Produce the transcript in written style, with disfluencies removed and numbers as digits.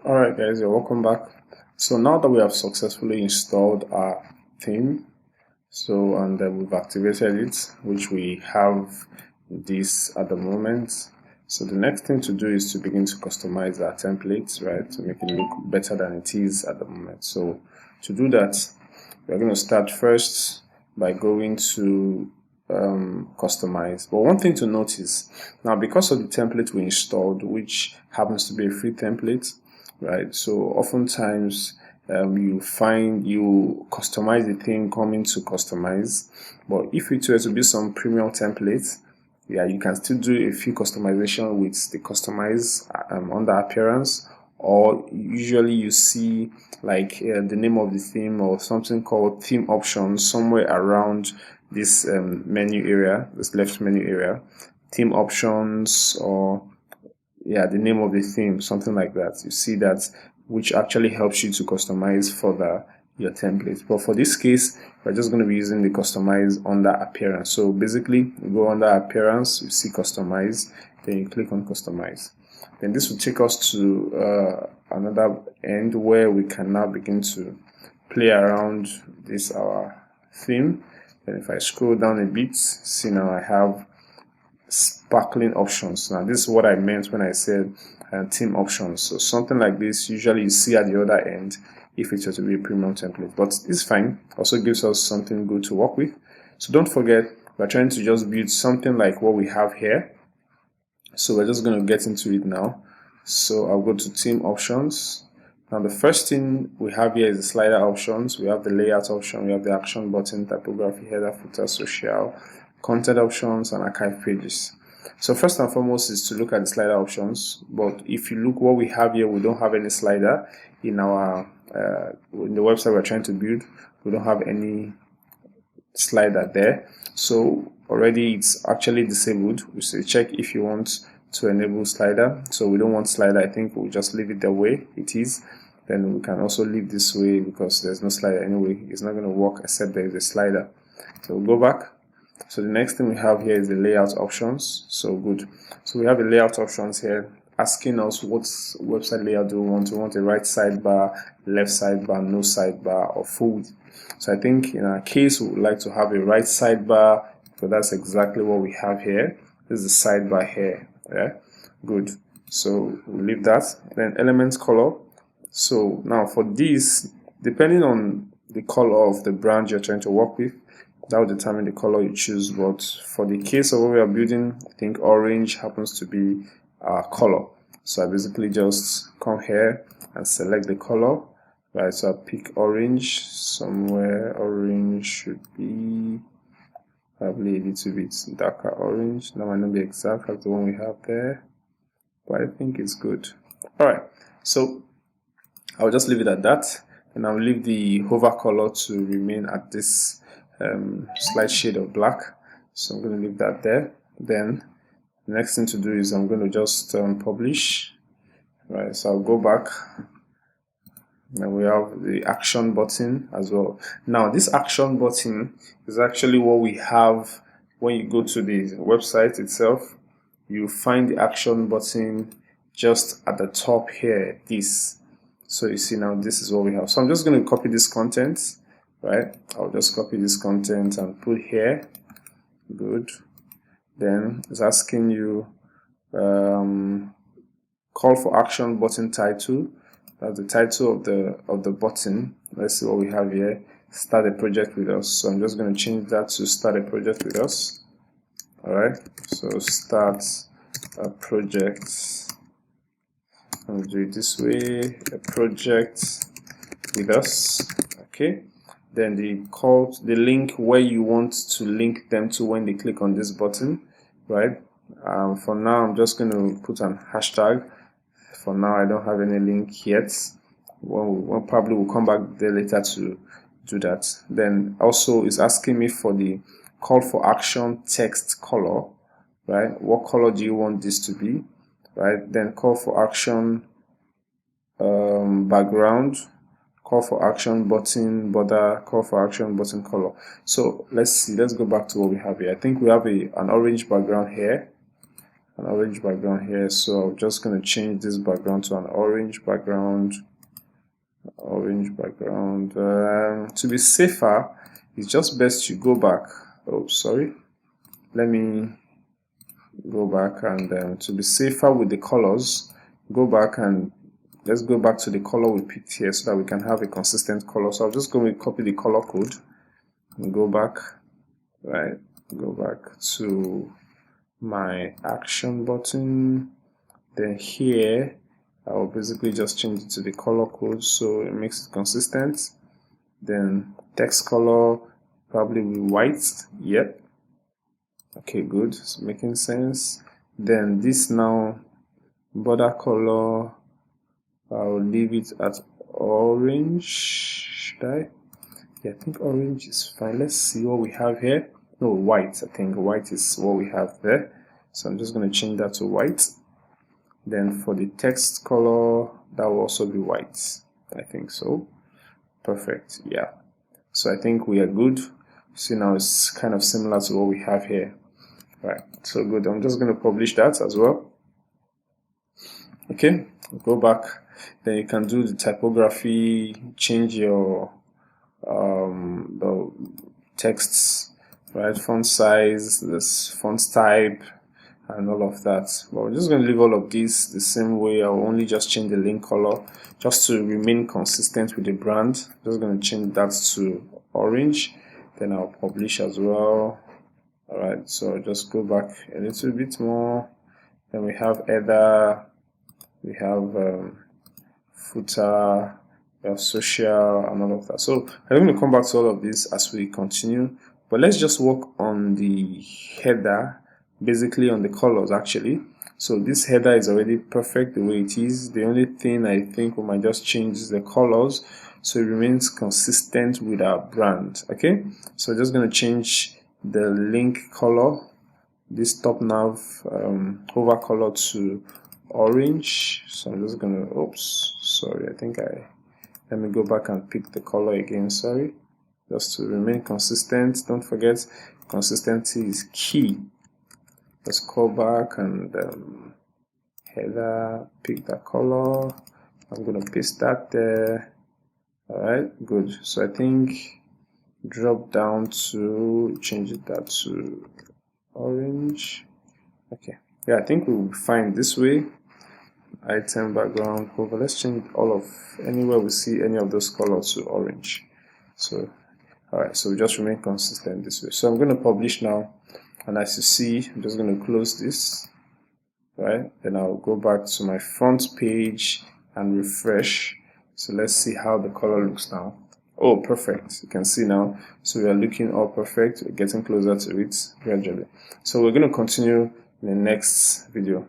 Alright guys, you're welcome back. So now that we have successfully installed our theme, and we've activated it, which we have this at the moment. So the next thing to do is to begin to customize our templates, right, to make it look better than it is at the moment. So to do that, we're going to start first by going to customize. But one thing to notice now, because of the template we installed, which happens to be a free template, right? So oftentimes you find you customize the theme coming to customize, but if it were to be some premium template, yeah, you can still do a few customization with the customize under appearance, or usually you see like the name of the theme or something called theme options somewhere around this menu area, this left menu area, theme options, or yeah, the name of the theme, something like that. You see that, which actually helps you to customize further your template. But for this case, we're just going to be using the customize under appearance. So basically, you go under appearance, you see customize, then you click on customize. Then this will take us to another end where we can now begin to play around this our theme. And if I scroll down a bit, see now I have sparkling options. Now this is what I meant when I said theme options. So something like this usually you see at the other end if it were to be a premium template, but it's fine. Also gives us something good to work with. So don't forget, we're trying to just build something like what we have here. So we're just going to get into it now. So I'll go to theme options. Now the first thing we have here is the slider options. We have the layout option, we have the action button, typography, header, footer, social, content options, and archive pages. So first and foremost is to look at the slider options. But if you look what we have here, we don't have any slider in our in the website we're trying to build. We don't have any slider there. So already it's actually disabled. We say check if you want to enable slider. So we don't want slider. I think we'll just leave it the way it is. Then we can also leave this way because there's no slider anyway. It's not going to work except there is a slider. So we'll go back. So the next thing we have here is the layout options. So good. So we have the layout options here asking us what website layout do we want. We want a right sidebar, left sidebar, no sidebar, or full width. So I think in our case we would like to have a right sidebar, so that's exactly what we have here. This is the sidebar here. Yeah, good. So we'll leave that. Then elements color. So now for this, depending on the color of the brand you're trying to work with, that will determine the color you choose. But for the case of what we are building, I think orange happens to be our color. So I basically just come here and select the color. Right, so I pick orange somewhere. Orange should be probably a little bit darker orange. That might not be exact like the one we have there, but I think it's good. Alright, so I'll just leave it at that, and I'll leave the hover color to remain at this slight shade of black. So I'm going to leave that there. Then the next thing to do is I'm going to just publish. Right, so I'll go back. And we have the action button as well. Now this action button is actually what we have when you go to the website itself. You find the action button just at the top here, this. So you see now this is what we have. So I'm just going to copy this content, right? I'll just copy this content and put here. Good. Then it's asking you call for action button title. That's the title of the button. Let's see what we have here. Start a project with us. So I'm just going to change that to start a project with us. Alright, so start a project. I'm going to do it this way, a project with us. Okay, then the link where you want to link them to when they click on this button, right? For now I'm just going to put an hashtag. For now I don't have any link yet. We'll probably will come back there later to do that. Then also it's asking me for the call for action text color, right? What color do you want this to be, right? Then call for action background, call for action button border, call for action button color. So let's see, let's go back to what we have here. I think we have an orange background here, an orange background here, so I'm just going to change this background to an orange background. To be safer, it's just best you go back. Oh, sorry, let me go back, and to be safer with the colors, go back and let's go back to the color we picked here so that we can have a consistent color. So I'm just going to copy the color code and go back, right? Go back to my action button. Then here, I will basically just change it to the color code so it makes it consistent. Then text color, probably with white. Yep. Okay, good. It's making sense. Then this now, border color, I'll leave it at orange. Should I? Yeah, I think orange is fine. Let's see what we have here. No, white. I think white is what we have there. So I'm just going to change that to white. Then for the text color, that will also be white. I think so. Perfect. Yeah. So I think we are good. See, now it's kind of similar to what we have here. Right. So good. I'm just going to publish that as well. Okay. Go back. Then you can do the typography, change your the texts, right? Font size, this font type, and all of that. But we're just going to leave all of these the same way. I'll only just change the link color just to remain consistent with the brand. Just going to change that to orange. Then I'll publish as well. All right, so just go back a little bit more. Then we have header, we have footer, we have social, and all of that. So I'm going to come back to all of this as we continue. But let's just work on the header, basically on the colors actually. So this header is already perfect the way it is. The only thing I think we might just change is the colors so it remains consistent with our brand. Okay, so just going to change the link color, this top nav hover color, to orange. So I'm just going to, oops, sorry, let me go back and pick the color again, sorry, just to remain consistent. Don't forget, consistency is key. Let's go back and header, pick that color. I'm going to paste that there. All right, good. So I think drop down to change that to orange. Okay, yeah, I think we'll be fine this way. Item background cover, let's change all of anywhere we see any of those colors to orange. So all right, so we just remain consistent this way. So I'm going to publish now, and as you see, I'm just going to close this, right? Then I'll go back to my front page and refresh. So let's see how the color looks now. Oh, perfect. You can see now. So we are looking all perfect. We're getting closer to it gradually. So we're going to continue in the next video.